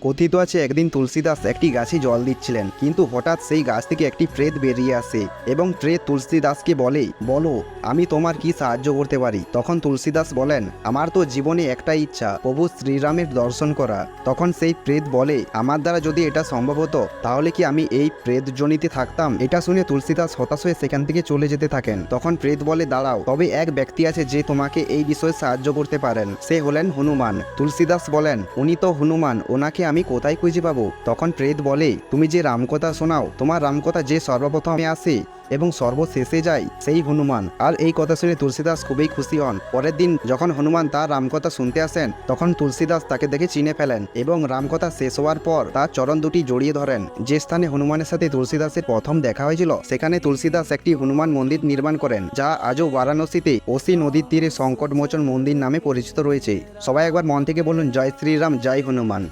কথিত আছে একদিন তুলসীদাস একটি গাছে জল দিচ্ছিলেন, কিন্তু হঠাৎ সেই গাছ থেকে একটি প্রেত বেরিয়ে আসে এবং প্রেত তুলসীদাসকে বলে, বলো আমি তোমার কি সাহায্য করতে পারি। তখন তুলসীদাস বলেন, আমার তো জীবনে একটাই ইচ্ছা, প্রভু শ্রীরামের দর্শন করা। তখন সেই প্রেত বলে, আমার দ্বারা যদি এটা সম্ভব হতো তাহলে কি আমি এই প্রেত জনিতে থাকতাম। এটা শুনে তুলসীদাস হতাশ হয়ে সেখান থেকে চলে যেতে থাকেন। তখন প্রেত বলে, দাঁড়াও, তবে এক ব্যক্তি আছে যে তোমাকে এই বিষয়ে সাহায্য করতে পারেন, সে হলেন হনুমান। তুলসীদাস বলেন, উনি তো হনুমান, ওনাকে আমি কোথায় খুঁজে পাবো। তখন প্রেত বলে, তুমি যে রামকথা শোনাও, তোমার রামকথা যে সর্বপ্রথমে আসে এবং সর্বশেষে যায় সেই হনুমান। আর এই কথা শুনে তুলসীদাস খুবই খুশি হন। পরের দিন যখন হনুমান তার রামকথা শুনতে আসেন, তখন তুলসীদাস তাকে দেখে চিনে ফেলেন এবং রামকথা শেষ হওয়ার পর তার চরণ দুটি জড়িয়ে ধরেন। যে স্থানে হনুমানের সাথে তুলসীদাসের প্রথম দেখা হয়েছিল, সেখানে তুলসীদাস একটি হনুমান মন্দির নির্মাণ করেন, যা আজও বারাণসীতে কোসি নদীর তীরে সংকটমোচন মন্দির নামে পরিচিত রয়েছে। সবাই একবার মন থেকে বলুন, জয় শ্রীরাম, জয় হনুমান।